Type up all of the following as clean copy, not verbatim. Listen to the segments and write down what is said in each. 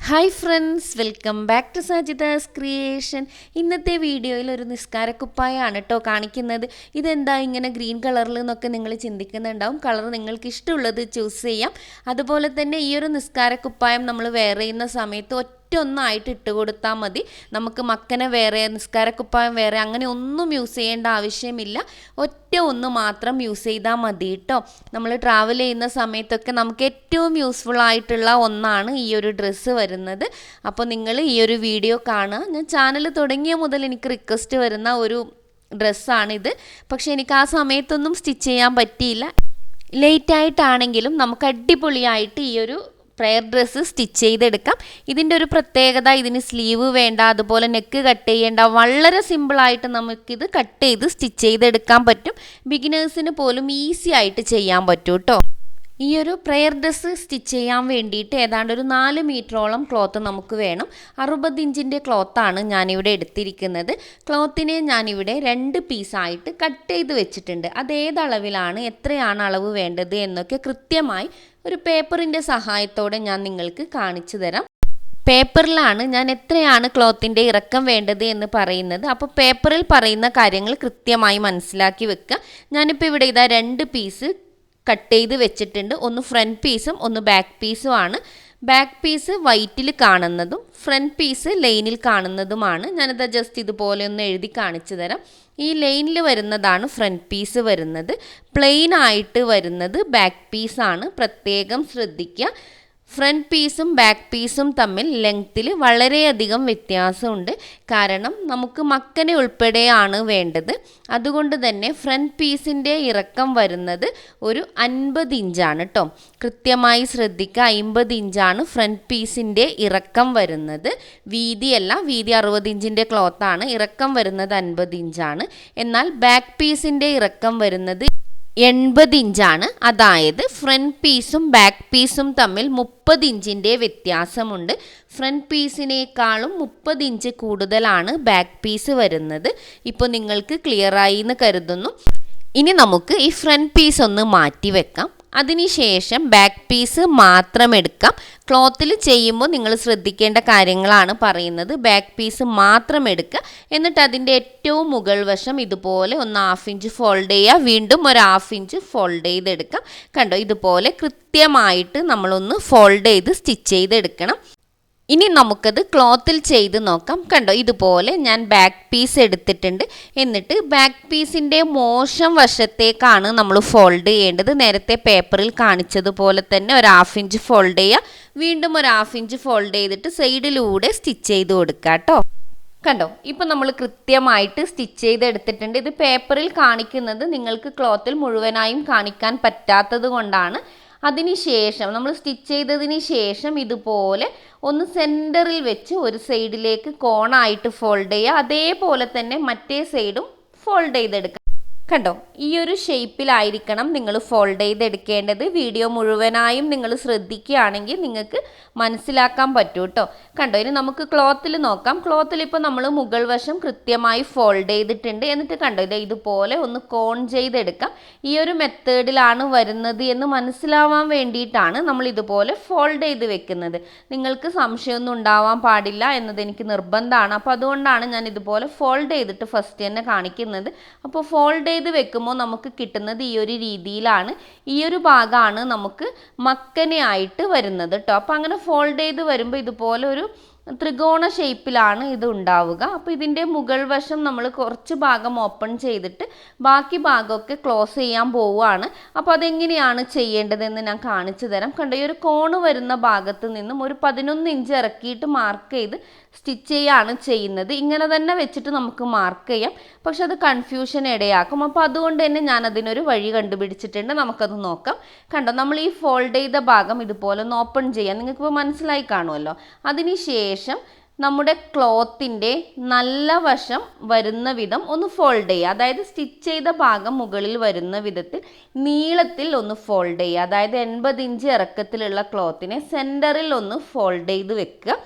Hi friends, welcome back to Sajitha's creation. ഇന്നത്തെ വീഡിയോയിൽ ഒരു നിസ്കാരക്കുപ്പായാണ് കേട്ടോ കാണിക്കുന്നത്. ഇതെന്താ ഇങ്ങനെ ഗ്രീൻ കളറിൽ എന്നൊക്കെ നിങ്ങൾ ചിന്തിക്കുന്നുണ്ടാവും. കളർ നിങ്ങൾക്ക് ഇഷ്ടമുള്ളത് ചൂസ് ചെയ്യാം. അതുപോലെ തന്നെ ഈ ഒരു നിസ്കാരക്കുപ്പായം നമ്മൾ വെയർ ചെയ്യുന്ന സമയത്ത് ഒന്നായിട്ട് ഇട്ട് കൊടുത്താൽ മതി. നമുക്ക് മക്കനെ വേറെ, നിസ്കാരക്കുപ്പായം വേറെ, അങ്ങനെ ഒന്നും യൂസ് ചെയ്യേണ്ട ആവശ്യമില്ല. ഒന്ന് മാത്രം യൂസ് ചെയ്താൽ മതി കേട്ടോ. നമ്മൾ ട്രാവൽ ചെയ്യുന്ന സമയത്തൊക്കെ നമുക്ക് ഏറ്റവും യൂസ്ഫുൾ ആയിട്ടുള്ള ഒന്നാണ് ഈ ഒരു ഡ്രസ്സ് വരുന്നത്. അപ്പോൾ നിങ്ങൾ ഈ ഒരു വീഡിയോ കാണുക. ഞാൻ ചാനൽ തുടങ്ങിയ മുതൽ എനിക്ക് റിക്വസ്റ്റ് വരുന്ന ഒരു ഡ്രസ്സാണിത്. പക്ഷേ എനിക്ക് ആ സമയത്തൊന്നും സ്റ്റിച്ച് ചെയ്യാൻ പറ്റിയില്ല. ലേറ്റായിട്ടാണെങ്കിലും നമുക്ക് അടിപൊളിയായിട്ട് ഈ ഒരു പ്രയർ ഡ്രസ്സ് സ്റ്റിച്ച് ചെയ്തെടുക്കാം. ഇതിൻ്റെ ഒരു പ്രത്യേകത, ഇതിന് സ്ലീവ് വേണ്ട, അതുപോലെ നെക്ക് കട്ട് ചെയ്യേണ്ട. വളരെ സിമ്പിളായിട്ട് നമുക്കിത് കട്ട് ചെയ്ത് സ്റ്റിച്ച് ചെയ്തെടുക്കാൻ പറ്റും. ബിഗിനേഴ്സിന് പോലും ഈസി ആയിട്ട് ചെയ്യാൻ പറ്റും കേട്ടോ. ഈ ഒരു പ്രയർ ഡ്രസ്സ് സ്റ്റിച്ച് ചെയ്യാൻ വേണ്ടിയിട്ട് ഏതാണ്ട് ഒരു 4 മീറ്ററോളം ക്ലോത്ത് നമുക്ക് വേണം. 60 ഇഞ്ചിൻ്റെ ക്ലോത്താണ് ഞാനിവിടെ എടുത്തിരിക്കുന്നത്. ക്ലോത്തിനെ ഞാനിവിടെ 2 പീസായിട്ട് കട്ട് ചെയ്ത് വെച്ചിട്ടുണ്ട്. അതേതളവിലാണ്, എത്രയാണ് അളവ് വേണ്ടത് എന്നൊക്കെ കൃത്യമായി ഒരു പേപ്പറിൻ്റെ സഹായത്തോടെ ഞാൻ നിങ്ങൾക്ക് കാണിച്ചു തരാം. പേപ്പറിലാണ് ഞാൻ എത്രയാണ് ക്ലോത്തിൻ്റെ ഇറക്കം വേണ്ടത് എന്ന് പറയുന്നത്. അപ്പോൾ പേപ്പറിൽ പറയുന്ന കാര്യങ്ങൾ കൃത്യമായി മനസ്സിലാക്കി വെക്കുക. ഞാനിപ്പോൾ ഇവിടെ ഇതാ 2 പീസ് കട്ട് ചെയ്ത് വെച്ചിട്ടുണ്ട്. ഒന്ന് ഫ്രണ്ട് പീസും ഒന്ന് ബാക്ക് പീസും ആണ്. ബാക്ക് പീസ് വൈറ്റിൽ കാണുന്നതും ഫ്രണ്ട് പീസ് ലൈനിൽ കാണുന്നതുമാണ്. ഞാനിത് ജസ്റ്റ് ഇതുപോലെ ഒന്ന് എഴുതി കാണിച്ചു തരാം. ഈ ലൈനിൽ വരുന്നതാണ് ഫ്രണ്ട് പീസ് വരുന്നത്. പ്ലെയിൻ ആയിട്ട് വരുന്നത് ബാക്ക് പീസാണ്. പ്രത്യേകം ശ്രദ്ധിക്കുക. ഫ്രണ്ട് പീസും ബാക്ക് പീസും തമ്മിൽ ലെങ്ത്തിൽ വളരെയധികം വ്യത്യാസമുണ്ട്. കാരണം നമുക്ക് മക്കനെ ഉൾപ്പെടെയാണ് വേണ്ടത്. അതുകൊണ്ട് തന്നെ ഫ്രണ്ട് പീസിൻ്റെ ഇറക്കം വരുന്നത് ഒരു 50 ഇഞ്ചാണ് കേട്ടോ. കൃത്യമായി ശ്രദ്ധിക്കുക. 50 ഇഞ്ചാണ് ഫ്രണ്ട് പീസിൻ്റെ ഇറക്കം വരുന്നത്. വീതിയല്ല, വീതി 60 ഇഞ്ചിൻ്റെ ക്ലോത്താണ്. ഇറക്കം വരുന്നത് 50 ഇഞ്ചാണ്. എന്നാൽ ബാക്ക് പീസിൻ്റെ ഇറക്കം വരുന്നത് 80 ഇഞ്ചാണ്. അതായത് ഫ്രണ്ട് പീസും ബാക്ക് പീസും തമ്മിൽ 30 ഇഞ്ചിൻ്റെ വ്യത്യാസമുണ്ട്. ഫ്രണ്ട് പീസിനേക്കാളും 30 ഇഞ്ച് കൂടുതലാണ് ബാക്ക് പീസ് വരുന്നത്. ഇപ്പോൾ നിങ്ങൾക്ക് ക്ലിയറായി എന്ന് കരുതുന്നു. ഇനി നമുക്ക് ഈ ഫ്രണ്ട് പീസ് ഒന്ന് മാറ്റി വെക്കാം. അതിനുശേഷം ബാക്ക് പീസ് മാത്രം എടുക്കാം. ക്ലോത്തിൽ ചെയ്യുമ്പോൾ നിങ്ങൾ ശ്രദ്ധിക്കേണ്ട കാര്യങ്ങളാണ് പറയുന്നത്. ബാക്ക് പീസ് മാത്രം എടുക്കുക. എന്നിട്ട് അതിൻ്റെ ഏറ്റവും മുകൾ വശം ഇതുപോലെ ഒന്ന് 1/2 ഇഞ്ച് ഫോൾഡ് ചെയ്യുക. വീണ്ടും ഒരു 1/2 ഇഞ്ച് ഫോൾഡ് ചെയ്തെടുക്കാം. കണ്ടോ, ഇതുപോലെ കൃത്യമായിട്ട് നമ്മളൊന്ന് ഫോൾഡ് ചെയ്ത് സ്റ്റിച്ച് ചെയ്തെടുക്കണം. ഇനി നമുക്കത് ക്ലോത്തിൽ ചെയ്ത് നോക്കാം. കണ്ടോ, ഇതുപോലെ ഞാൻ ബാക്ക് പീസ് എടുത്തിട്ടുണ്ട്. എന്നിട്ട് ബാക്ക് പീസിൻ്റെ മോശം വശത്തേക്കാണ് നമ്മൾ ഫോൾഡ് ചെയ്യേണ്ടത്. നേരത്തെ പേപ്പറിൽ കാണിച്ചതുപോലെ തന്നെ ഒരു 1/2 ഇഞ്ച് ഫോൾഡ് ചെയ്യുക. വീണ്ടും ഒരു 1/2 ഇഞ്ച് ഫോൾഡ് ചെയ്തിട്ട് സൈഡിലൂടെ സ്റ്റിച്ച് ചെയ്ത് കൊടുക്കുക കേട്ടോ. കണ്ടോ, ഇപ്പം നമ്മൾ കൃത്യമായിട്ട് സ്റ്റിച്ച് ചെയ്തെടുത്തിട്ടുണ്ട്. ഇത് പേപ്പറിൽ കാണിക്കുന്നത് നിങ്ങൾക്ക് ക്ലോത്തിൽ മുഴുവനായും കാണിക്കാൻ പറ്റാത്തത് കൊണ്ടാണ്. അതിനുശേഷം നമ്മൾ സ്റ്റിച്ച് ചെയ്തതിന് ശേഷം ഇതുപോലെ ഒന്ന് സെൻറ്ററിൽ വെച്ച് ഒരു സൈഡിലേക്ക് കോണായിട്ട് ഫോൾഡ് ചെയ്യുക. അതേപോലെ തന്നെ മറ്റേ സൈഡും ഫോൾഡ് ചെയ്തെടുക്കുക. കണ്ടോ, ഈ ഒരു ഷേപ്പിലായിരിക്കണം നിങ്ങൾ ഫോൾഡ് ചെയ്തെടുക്കേണ്ടത്. വീഡിയോ മുഴുവനായും നിങ്ങൾ ശ്രദ്ധിക്കുകയാണെങ്കിൽ നിങ്ങൾക്ക് മനസ്സിലാക്കാൻ പറ്റും കേട്ടോ. കണ്ടോ, ഇനി നമുക്ക് ക്ലോത്തിൽ നോക്കാം. ക്ലോത്തിൽ ഇപ്പോൾ നമ്മൾ മുകൾ വശം കൃത്യമായി ഫോൾഡ് ചെയ്തിട്ടുണ്ട്. എന്നിട്ട് കണ്ടോ, ഇതുപോലെ ഒന്ന് കോൺ ചെയ്തെടുക്കാം. ഈ ഒരു മെത്തേഡിലാണ് വരുന്നത് എന്ന് മനസ്സിലാവാൻ വേണ്ടിയിട്ടാണ് നമ്മൾ ഇതുപോലെ ഫോൾഡ് ചെയ്ത് വെക്കുന്നത്. നിങ്ങൾക്ക് സംശയമൊന്നും ഉണ്ടാവാൻ പാടില്ല എന്നത് എനിക്ക് നിർബന്ധമാണ്. അപ്പോൾ അതുകൊണ്ടാണ് ഞാൻ ഇതുപോലെ ഫോൾഡ് ചെയ്തിട്ട് ഫസ്റ്റ് തന്നെ കാണിക്കുന്നത്. അപ്പോൾ ഫോൾഡ് ചെയ്ത് വെക്കുമ്പോൾ നമുക്ക് കിട്ടുന്നത് ഈ ഒരു രീതിയിലാണ്. ഈ ഒരു ഭാഗമാണ് നമുക്ക് മക്കനെ ആയിട്ട് വരുന്നത് കേട്ടോ. അപ്പോൾ അങ്ങനെ ഫോൾഡ് ചെയ്ത് വരുമ്പോൾ ഇതുപോലെ ഒരു ത്രികോണ ഷേപ്പിലാണ് ഇത് ഉണ്ടാവുക. അപ്പോൾ ഇതിൻ്റെ മുകൾ വശം നമ്മൾ കുറച്ച് ഭാഗം ഓപ്പൺ ചെയ്തിട്ട് ബാക്കി ഭാഗമൊക്കെ ക്ലോസ് ചെയ്യാൻ പോവുകയാണ്. അപ്പോൾ അതെങ്ങനെയാണ് ചെയ്യേണ്ടതെന്ന് ഞാൻ കാണിച്ചു തരാം. കണ്ടോ, ഈ ഒരു കോണ് വരുന്ന ഭാഗത്ത് നിന്നും ഒരു 11 ഇഞ്ച് ഇറക്കിയിട്ട് മാർക്ക് ചെയ്ത് സ്റ്റിച്ച് ചെയ്യാണ് ചെയ്യുന്നത്. ഇങ്ങനെ തന്നെ വെച്ചിട്ട് നമുക്ക് മാർക്ക് ചെയ്യാം. പക്ഷെ അത് കൺഫ്യൂഷൻ ഇടയാക്കും. അപ്പോൾ അതുകൊണ്ട് തന്നെ ഞാൻ അതിനൊരു വഴി കണ്ടുപിടിച്ചിട്ടുണ്ട്. നമുക്കത് നോക്കാം. കണ്ടോ, നമ്മൾ ഈ ഫോൾഡ് ചെയ്ത ഭാഗം ഇതുപോലെ ഒന്ന് ഓപ്പൺ ചെയ്യാം. നിങ്ങൾക്കിപ്പോൾ മനസ്സിലായി കാണുമല്ലോ. അതിനുശേഷം നമ്മുടെ ക്ലോത്തിൻ്റെ നല്ല വശം വരുന്ന വിധം ഒന്ന് ഫോൾഡ് ചെയ്യുക. അതായത് സ്റ്റിച്ച് ചെയ്ത ഭാഗം മുകളിൽ വരുന്ന വിധത്തിൽ നീളത്തിൽ ഒന്ന് ഫോൾഡ് ചെയ്യുക. അതായത് 80 ഇഞ്ച് ഇറക്കത്തിലുള്ള ക്ലോത്തിനെ സെൻറ്ററിൽ ഒന്ന് ഫോൾഡ് ചെയ്ത് വെക്കുക.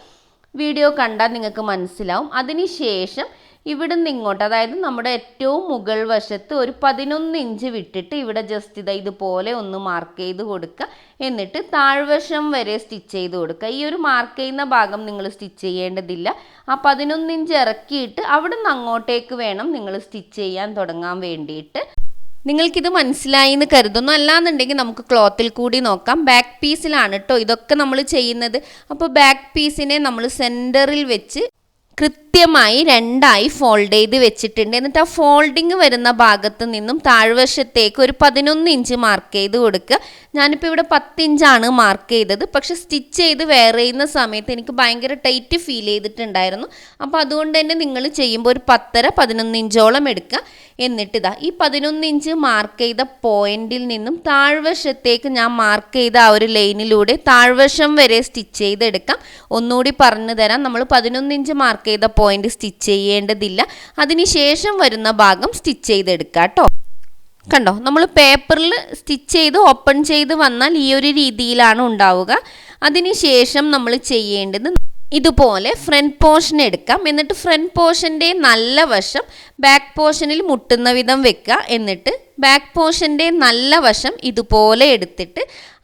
വീഡിയോ കണ്ടാൽ നിങ്ങൾക്ക് മനസ്സിലാവും. അതിനുശേഷം ഇവിടുന്ന് ഇങ്ങോട്ട്, അതായത് നമ്മുടെ ഏറ്റവും മുകൾ വശത്ത് ഒരു 11 ഇഞ്ച് വിട്ടിട്ട് ഇവിടെ ജസ്റ്റ് ഇതുപോലെ ഒന്ന് മാർക്ക് ചെയ്ത് കൊടുക്കുക. എന്നിട്ട് താഴ്വശം വരെ സ്റ്റിച്ച് ചെയ്ത് കൊടുക്കുക. ഈ ഒരു മാർക്ക് ചെയ്യുന്ന ഭാഗം നിങ്ങൾ സ്റ്റിച്ച് ചെയ്യേണ്ടതില്ല. ആ 11 ഇഞ്ച് ഇറക്കിയിട്ട് അവിടുന്ന് അങ്ങോട്ടേക്ക് വേണം നിങ്ങൾ സ്റ്റിച്ച് ചെയ്യാൻ തുടങ്ങാൻ വേണ്ടിയിട്ട്. നിങ്ങൾക്കിത് മനസ്സിലായി എന്ന് കരുതുന്നു. അല്ലാന്നുണ്ടെങ്കിൽ നമുക്ക് ക്ലോത്തിൽ കൂടി നോക്കാം. ബാക്ക് പീസിലാണ് കേട്ടോ ഇതൊക്കെ നമ്മൾ ചെയ്യുന്നത്. അപ്പോൾ ബാക്ക് പീസിനെ നമ്മൾ സെൻറ്ററിൽ വെച്ച് കൃത്യമായി 2ആയി ഫോൾഡ് ചെയ്ത് വെച്ചിട്ടുണ്ട്. എന്നിട്ട് ആ ഫോൾഡിങ് വരുന്ന ഭാഗത്ത് നിന്നും താഴ്വശത്തേക്ക് ഒരു 11 ഇഞ്ച് മാർക്ക് ചെയ്ത് കൊടുക്കുക. ഞാനിപ്പോൾ ഇവിടെ 10 ഇഞ്ചാണ് മാർക്ക് ചെയ്തത്. പക്ഷെ സ്റ്റിച്ച് ചെയ്ത് വെയർ ചെയ്യുന്ന സമയത്ത് എനിക്ക് ഭയങ്കര ടൈറ്റ് ഫീൽ ചെയ്തിട്ടുണ്ടായിരുന്നു. അപ്പോൾ അതുകൊണ്ട് തന്നെ നിങ്ങൾ ചെയ്യുമ്പോൾ ഒരു 10.5-11 ഇഞ്ചോളം എടുക്കുക. എന്നിട്ട് ഈ 11 ഇഞ്ച് മാർക്ക് ചെയ്ത പോയിന്റിൽ നിന്നും താഴ്വശത്തേക്ക് ഞാൻ മാർക്ക് ചെയ്ത ആ ഒരു ലൈനിലൂടെ താഴ്വശം വരെ സ്റ്റിച്ച് ചെയ്തെടുക്കാം. ഒന്നുകൂടി പറഞ്ഞു തരാം. നമ്മൾ 11 ഇഞ്ച് മാർക്ക് ചെയ്ത പോയിന്റ് സ്റ്റിച്ച് ചെയ്യേണ്ടതില്ല. അതിനുശേഷം വരുന്ന ഭാഗം സ്റ്റിച്ച് ചെയ്തെടുക്കുക കേട്ടോ. കണ്ടോ, നമ്മൾ പേപ്പറിൽ സ്റ്റിച്ച് ചെയ്ത് ഓപ്പൺ ചെയ്ത് വന്നാൽ ഈ ഒരു രീതിയിലാണ് ഉണ്ടാവുക. അതിനുശേഷം നമ്മൾ ചെയ്യേണ്ടത് ഇതുപോലെ ഫ്രണ്ട് പോർഷൻ എടുക്കാം. എന്നിട്ട് ഫ്രണ്ട് പോർഷൻ്റെ നല്ല വശം ബാക്ക് പോർഷനിൽ മുട്ടുന്ന വിധം വെക്കുക. എന്നിട്ട് ബാക്ക് പോർഷൻ്റെ നല്ല വശം ഇതുപോലെ എടുത്തിട്ട്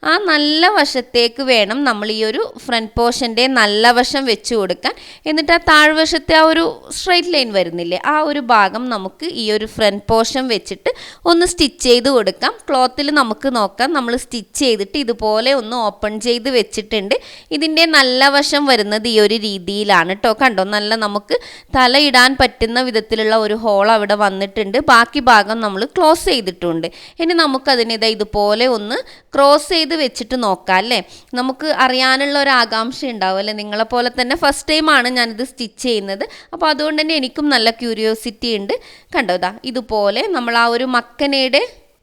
ആ നല്ല വശത്തേക്ക് വേണം നമ്മൾ ഈ ഒരു ഫ്രണ്ട് പോർഷൻ്റെ നല്ല വശം വെച്ച് കൊടുക്കാൻ. എന്നിട്ട് ആ താഴ്വശത്തെ ആ ഒരു സ്ട്രൈറ്റ് ലൈൻ വരുന്നില്ലേ, ആ ഒരു ഭാഗം നമുക്ക് ഈ ഒരു ഫ്രണ്ട് പോർഷൻ വെച്ചിട്ട് ഒന്ന് സ്റ്റിച്ച് ചെയ്ത് കൊടുക്കാം. ക്ലോത്തിൽ നമുക്ക് നോക്കാം. നമ്മൾ സ്റ്റിച്ച് ചെയ്തിട്ട് ഇതുപോലെ ഒന്ന് ഓപ്പൺ ചെയ്ത് വെച്ചിട്ടുണ്ട്. ഇതിൻ്റെ നല്ല വശം വരുന്നത് ഈ ഒരു രീതിയിലാണ് കേട്ടോ. കണ്ടോ, നല്ല നമുക്ക് തലയിടാൻ പറ്റുന്ന വിധത്തിലുള്ള ഒരു ഹോൾ അവിടെ വന്നിട്ടുണ്ട്. ബാക്കി ഭാഗം നമ്മൾ ക്ലോസ് ചെയ്തിട്ടുണ്ട്. ഇനി നമുക്കതിനെ ഇതുപോലെ ഒന്ന് ക്രോസ് ചെയ്ത് വെച്ചിട്ട് നോക്കാം അല്ലേ. നമുക്ക് അറിയാനുള്ള ഒരു ആകാംക്ഷ ഉണ്ടാവും അല്ലേ. നിങ്ങളെപ്പോലെ തന്നെ ഫസ്റ്റ് ടൈമാണ് ഞാനിത് സ്റ്റിച്ച് ചെയ്യുന്നത്. അപ്പോൾ അതുകൊണ്ട് തന്നെ എനിക്കും നല്ല ക്യൂരിയോസിറ്റി ഉണ്ട്. കണ്ടോ, ഇതുപോലെ നമ്മൾ ആ ഒരു മക്കനയുടെ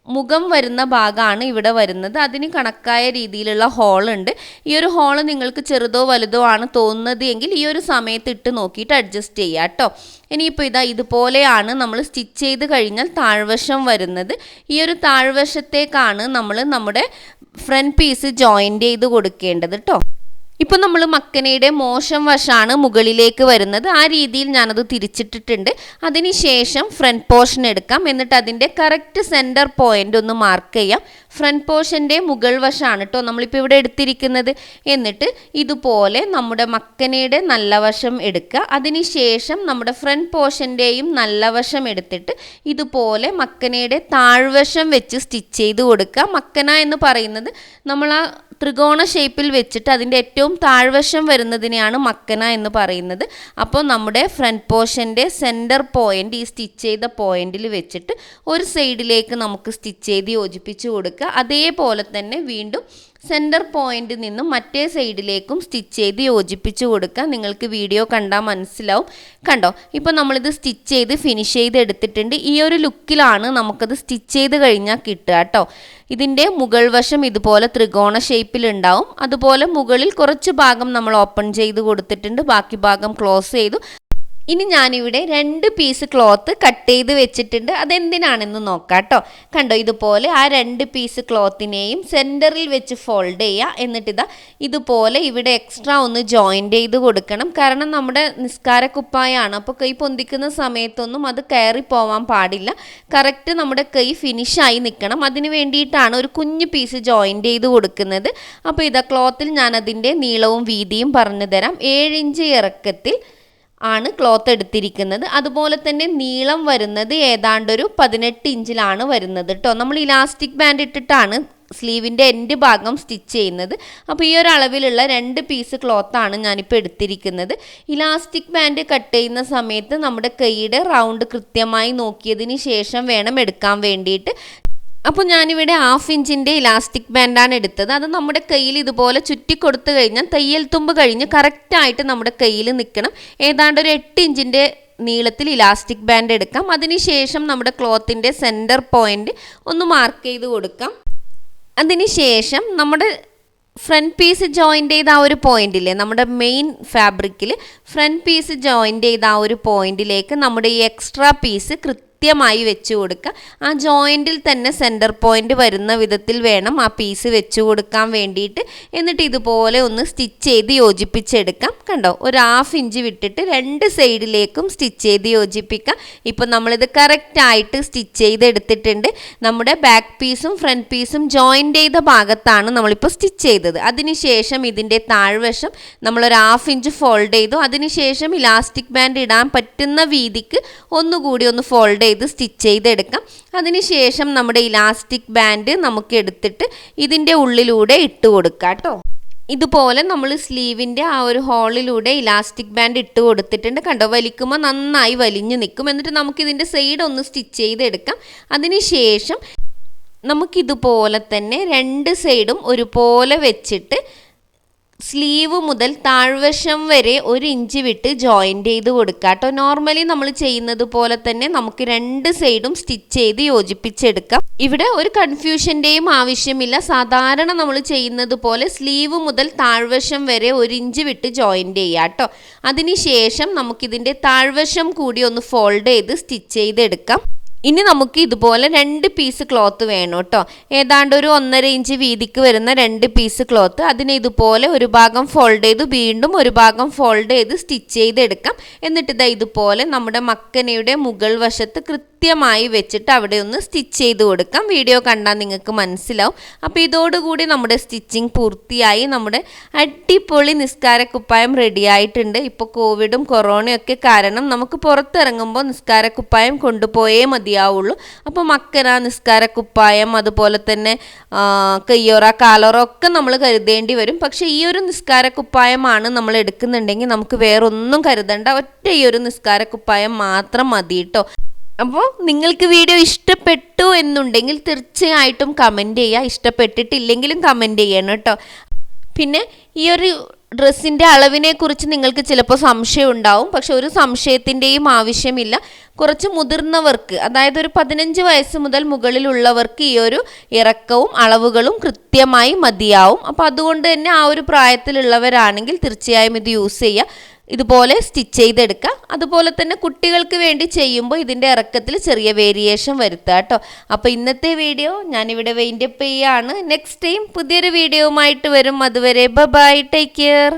മുഖം വരുന്ന ഭാഗമാണ് ഇവിടെ വരുന്നത്. അതിന് കണക്കായ രീതിയിലുള്ള ഹോളുണ്ട്. ഈ ഒരു ഹോള് നിങ്ങൾക്ക് ചെറുതോ വലുതോ ആണ് തോന്നുന്നത് എങ്കിൽ ഈ ഒരു സമയത്ത് ഇട്ട് നോക്കിയിട്ട് അഡ്ജസ്റ്റ് ചെയ്യുക കേട്ടോ. ഇനിയിപ്പോൾ ഇതുപോലെയാണ് നമ്മൾ സ്റ്റിച്ച് ചെയ്ത് കഴിഞ്ഞാൽ താഴ്വശം വരുന്നത്. ഈ ഒരു താഴ്വശത്തേക്കാണ് നമ്മൾ നമ്മുടെ ഫ്രണ്ട് പീസ് ജോയിൻ്റ് ചെയ്ത് കൊടുക്കേണ്ടത് കേട്ടോ. ഇപ്പോൾ നമ്മൾ മക്കനയുടെ മോശം വശമാണ് മുകളിലേക്ക് വരുന്നത്. ആ രീതിയിൽ ഞാനത് തിരിച്ചിട്ടിട്ടുണ്ട്. അതിനുശേഷം ഫ്രണ്ട് പോർഷൻ എടുക്കാം. എന്നിട്ട് അതിൻ്റെ കറക്റ്റ് സെൻറ്റർ പോയിൻ്റ് ഒന്ന് മാർക്ക് ചെയ്യാം. ഫ്രണ്ട് പോർഷൻ്റെ മുകൾ വശമാണ് കേട്ടോ നമ്മളിപ്പോൾ ഇവിടെ എടുത്തിരിക്കുന്നത്. എന്നിട്ട് ഇതുപോലെ നമ്മുടെ മക്കനയുടെ നല്ല വശം എടുക്കുക. അതിനുശേഷം നമ്മുടെ ഫ്രണ്ട് പോർഷൻ്റെയും നല്ല വശം എടുത്തിട്ട് ഇതുപോലെ മക്കനയുടെ താഴ്വശം വെച്ച് സ്റ്റിച്ച് ചെയ്ത് കൊടുക്കുക. മക്കന എന്ന് പറയുന്നത് നമ്മൾ ആ ത്രികോണ ഷേപ്പിൽ വെച്ചിട്ട് അതിൻ്റെ ഏറ്റവും താഴ്വശം വരുന്നതിനെയാണ് മക്കന എന്ന് പറയുന്നത്. അപ്പോൾ നമ്മുടെ ഫ്രണ്ട് പോർഷൻ്റെ സെൻറ്റർ പോയിൻ്റ് ഈ സ്റ്റിച്ച് ചെയ്ത പോയിന്റിൽ വെച്ചിട്ട് ഒരു സൈഡിലേക്ക് നമുക്ക് സ്റ്റിച്ച് ചെയ്ത് യോജിപ്പിച്ച് കൊടുക്കുക. അതേപോലെ തന്നെ വീണ്ടും സെൻറ്റർ പോയിന്റിൽ നിന്നും മറ്റേ സൈഡിലേക്കും സ്റ്റിച്ച് ചെയ്ത് യോജിപ്പിച്ച് കൊടുക്കുക. നിങ്ങൾക്ക് വീഡിയോ കണ്ടാൽ മനസ്സിലാവും. കണ്ടോ, ഇപ്പോൾ നമ്മളിത് സ്റ്റിച്ച് ചെയ്ത് ഫിനിഷ് ചെയ്ത് എടുത്തിട്ടുണ്ട്. ഈ ഒരു ലുക്കിലാണ് നമുക്കത് സ്റ്റിച്ച് ചെയ്ത് കഴിഞ്ഞാൽ കിട്ടുക കേട്ടോ. ഇതിൻ്റെ മുകൾ വശം ഇതുപോലെ ത്രികോണ ഷേപ്പിലുണ്ടാവും. അതുപോലെ മുകളിൽ കുറച്ച് ഭാഗം നമ്മൾ ഓപ്പൺ ചെയ്ത് കൊടുത്തിട്ടുണ്ട്. ബാക്കി ഭാഗം ക്ലോസ് ചെയ്തു. ഇനി ഞാനിവിടെ 2 പീസ് ക്ലോത്ത് കട്ട് ചെയ്ത് വെച്ചിട്ടുണ്ട്. അതെന്തിനാണെന്ന് നോക്കാം കേട്ടോ. കണ്ടോ, ഇതുപോലെ ആ 2 പീസ് ക്ലോത്തിനെയും സെൻറ്ററിൽ വെച്ച് ഫോൾഡ് ചെയ്യുക. എന്നിട്ട് ഇതുപോലെ ഇവിടെ എക്സ്ട്രാ ഒന്ന് ജോയിൻ്റ് ചെയ്ത് കൊടുക്കണം. കാരണം നമ്മുടെ നിസ്കാരക്കുപ്പായാണ്. അപ്പോൾ കൈ പൊന്തിക്കുന്ന സമയത്തൊന്നും അത് കയറി പോവാൻ പാടില്ല. കറക്റ്റ് നമ്മുടെ കൈ ഫിനിഷായി നിൽക്കണം. അതിന് വേണ്ടിയിട്ടാണ് ഒരു കുഞ്ഞു പീസ് ജോയിൻ്റ് ചെയ്ത് കൊടുക്കുന്നത്. അപ്പോൾ ക്ലോത്തിൽ ഞാനതിൻ്റെ നീളവും വീതിയും പറഞ്ഞു തരാം. 7 ഇഞ്ച് ഇറക്കത്തിൽ ആണ് ക്ലോത്ത് എടുത്തിരിക്കുന്നത്. അതുപോലെ തന്നെ നീളം വരുന്നത് ഏതാണ്ടൊരു 18 ഇഞ്ചിലാണ് വരുന്നത് കേട്ടോ. നമ്മൾ ഇലാസ്റ്റിക് ബാൻഡ് ഇട്ടിട്ടാണ് സ്ലീവിൻ്റെ എൻഡ് ഭാഗം സ്റ്റിച്ച് ചെയ്യുന്നത്. അപ്പോൾ ഈ ഒരു അളവിലുള്ള 2 പീസ് ക്ലോത്താണ് ഞാനിപ്പോൾ എടുത്തിരിക്കുന്നത്. ഇലാസ്റ്റിക് ബാൻഡ് കട്ട് ചെയ്യുന്ന സമയത്ത് നമ്മുടെ കൈയുടെ റൗണ്ട് കൃത്യമായി നോക്കിയതിന് ശേഷം വേണം എടുക്കാൻ വേണ്ടിയിട്ട്. അപ്പോൾ ഞാനിവിടെ 1/2 ഇഞ്ചിൻ്റെ ഇലാസ്റ്റിക് ബാൻഡാണ് എടുത്തത്. അത് നമ്മുടെ കയ്യിൽ ഇതുപോലെ ചുറ്റി കൊടുത്തു കഴിഞ്ഞാൽ തയ്യൽ തുമ്പ് കഴിഞ്ഞ് കറക്റ്റായിട്ട് നമ്മുടെ കയ്യിൽ നിൽക്കണം. ഏതാണ്ട് ഒരു 8 ഇഞ്ചിൻ്റെ നീളത്തിൽ ഇലാസ്റ്റിക് ബാൻഡ് എടുക്കാം. അതിനുശേഷം നമ്മുടെ ക്ലോത്തിൻ്റെ സെൻറ്റർ പോയിൻ്റ് ഒന്ന് മാർക്ക് ചെയ്ത് കൊടുക്കാം. അതിനുശേഷം നമ്മുടെ ഫ്രണ്ട് പീസ് ജോയിൻ്റ് ചെയ്ത ആ ഒരു പോയിന്റില്ലേ, നമ്മുടെ മെയിൻ ഫാബ്രിക്കിൽ ഫ്രണ്ട് പീസ് ജോയിൻ്റ് ചെയ്ത ആ ഒരു പോയിന്റിലേക്ക് നമ്മുടെ ഈ എക്സ്ട്രാ പീസ് കൃത്യമായി വെച്ച് കൊടുക്കുക. ആ ജോയിൻറ്റിൽ തന്നെ സെൻറ്റർ പോയിൻ്റ് വരുന്ന വിധത്തിൽ വേണം ആ പീസ് വെച്ച് കൊടുക്കാൻ വേണ്ടിയിട്ട്. എന്നിട്ട് ഇതുപോലെ ഒന്ന് സ്റ്റിച്ച് ചെയ്ത് യോജിപ്പിച്ചെടുക്കാം. കണ്ടോ, ഒരു 1/2 ഇഞ്ച് വിട്ടിട്ട് 2 സൈഡിലേക്കും സ്റ്റിച്ച് ചെയ്ത് യോജിപ്പിക്കാം. ഇപ്പം നമ്മളിത് കറക്റ്റായിട്ട് സ്റ്റിച്ച് ചെയ്തെടുത്തിട്ടുണ്ട്. നമ്മുടെ ബാക്ക് പീസും ഫ്രണ്ട് പീസും ജോയിൻ്റ് ചെയ്ത ഭാഗത്താണ് നമ്മളിപ്പോൾ സ്റ്റിച്ച് ചെയ്തത്. അതിനുശേഷം ഇതിൻ്റെ താഴ്വശം നമ്മളൊരു 1/2 ഇഞ്ച് ഫോൾഡ് ചെയ്തു. അതിനുശേഷം ഇലാസ്റ്റിക് ബാൻഡ് ഇടാൻ പറ്റുന്ന വീതിക്ക് ഒന്നുകൂടി ഒന്ന് ഫോൾഡ് ചെയ്ത് സ്റ്റിച്ച് ചെയ്തെടുക്കാം. അതിനുശേഷം നമ്മുടെ ഇലാസ്റ്റിക് ബാൻഡ് നമുക്ക് എടുത്തിട്ട് ഇതിൻ്റെ ഉള്ളിലൂടെ ഇട്ട് കൊടുക്കാം കേട്ടോ. ഇതുപോലെ നമ്മൾ സ്ലീവിൻ്റെ ആ ഒരു ഹോളിലൂടെ ഇലാസ്റ്റിക് ബാൻഡ് ഇട്ട് കൊടുത്തിട്ടുണ്ട്. കണ്ടോ, വലിക്കുമ്പോൾ നന്നായി വലിഞ്ഞു നിൽക്കും. എന്നിട്ട് നമുക്കിതിൻ്റെ സൈഡ് ഒന്ന് സ്റ്റിച്ച് ചെയ്തെടുക്കാം. അതിനുശേഷം നമുക്കിതുപോലെ തന്നെ 2 സൈഡും ഒരുപോലെ വെച്ചിട്ട് സ്ലീവ് മുതൽ താഴ്വശം വരെ 1 ഇഞ്ച് വിട്ട് ജോയിൻ്റ് ചെയ്ത് കൊടുക്കുക കേട്ടോ. നോർമലി നമ്മൾ ചെയ്യുന്നത് പോലെ തന്നെ നമുക്ക് 2 സൈഡും സ്റ്റിച്ച് ചെയ്ത് യോജിപ്പിച്ചെടുക്കാം. ഇവിടെ ഒരു കൺഫ്യൂഷൻ്റെയും ആവശ്യമില്ല. സാധാരണ നമ്മൾ ചെയ്യുന്നത് പോലെ സ്ലീവ് മുതൽ താഴ്വശം വരെ 1 ഇഞ്ച് വിട്ട് ജോയിൻ്റ് ചെയ്യുക കേട്ടോ. അതിനുശേഷം നമുക്കിതിൻ്റെ താഴ്വശം കൂടി ഒന്ന് ഫോൾഡ് ചെയ്ത് സ്റ്റിച്ച് ചെയ്തെടുക്കാം. ഇനി നമുക്ക് ഇതുപോലെ 2 പീസ് ക്ലോത്ത് വേണം കേട്ടോ. ഏതാണ്ട് ഒരു 1.5 ഇഞ്ച് വീതിക്ക് വരുന്ന 2 പീസ് ക്ലോത്ത്. അതിനെ ഇതുപോലെ ഒരു ഭാഗം ഫോൾഡ് ചെയ്ത് വീണ്ടും ഒരു ഭാഗം ഫോൾഡ് ചെയ്ത് സ്റ്റിച്ച് ചെയ്തെടുക്കാം. എന്നിട്ട് ഇതാ ഇതുപോലെ നമ്മുടെ മക്കനയുടെ മുകൾ വശത്ത് കൃത്യമായി വെച്ചിട്ട് അവിടെ ഒന്ന് സ്റ്റിച്ച് ചെയ്ത് കൊടുക്കാം. വീഡിയോ കണ്ടാൽ നിങ്ങൾക്ക് മനസ്സിലാവും. അപ്പോൾ ഇതോടുകൂടി നമ്മുടെ സ്റ്റിച്ചിങ് പൂർത്തിയായി. നമ്മുടെ അടിപൊളി നിസ്കാരക്കുപ്പായം റെഡി ആയിട്ടുണ്ട്. ഇപ്പോൾ കോവിഡും കൊറോണയും ഒക്കെ കാരണം നമുക്ക് പുറത്തിറങ്ങുമ്പോൾ നിസ്കാരക്കുപ്പായം കൊണ്ടുപോയേ മതിയാവുള്ളൂ. അപ്പോൾ മക്കന, നിസ്കാരക്കുപ്പായം, അതുപോലെ തന്നെ കയ്യോറ, കാലോറ ഒക്കെ നമ്മൾ കരുതേണ്ടി വരും. പക്ഷേ ഈ ഒരു നിസ്കാരക്കുപ്പായമാണ് നമ്മൾ എടുക്കുന്നുണ്ടെങ്കിൽ നമുക്ക് വേറൊന്നും കരുതണ്ട. ഒറ്റ ഈ ഒരു നിസ്കാരക്കുപ്പായം മാത്രം മതി കേട്ടോ. അപ്പോൾ നിങ്ങൾക്ക് വീഡിയോ ഇഷ്ടപ്പെട്ടു എന്നുണ്ടെങ്കിൽ തീർച്ചയായിട്ടും കമൻറ്റ് ചെയ്യുക. ഇഷ്ടപ്പെട്ടിട്ടില്ലെങ്കിലും കമൻറ്റ് ചെയ്യണം കേട്ടോ. പിന്നെ ഈ ഒരു ഡ്രസ്സിൻ്റെ അളവിനെക്കുറിച്ച് നിങ്ങൾക്ക് ചിലപ്പോൾ സംശയം ഉണ്ടാവും. പക്ഷെ ഒരു സംശയത്തിൻ്റെയും ആവശ്യമില്ല. കുറച്ച് മുതിർന്നവർക്ക്, അതായത് ഒരു 15 വയസ്സ് മുതൽ മുകളിലുള്ളവർക്ക് ഈ ഒരു ഇറക്കവും അളവുകളും കൃത്യമായി മതിയാവും. അപ്പോൾ അതുകൊണ്ട് തന്നെ ആ ഒരു പ്രായത്തിലുള്ളവരാണെങ്കിൽ തീർച്ചയായും ഇത് യൂസ് ചെയ്യുക. ഇതുപോലെ സ്റ്റിച്ച് ചെയ്തെടുക്കുക. അതുപോലെ തന്നെ കുട്ടികൾക്ക് വേണ്ടി ചെയ്യുമ്പോൾ ഇതിൻ്റെ ഇറക്കത്തിൽ ചെറിയ വേരിയേഷൻ വരുത്തുക കേട്ടോ. അപ്പോൾ ഇന്നത്തെ വീഡിയോ ഞാനിവിടെ വൈൻഡപ്പ് ചെയ്യുകയാണ്. നെക്സ്റ്റ് ടൈം പുതിയൊരു വീഡിയോയുമായിട്ട് വരും. അതുവരെ ബൈ, ടേക്ക് കെയർ.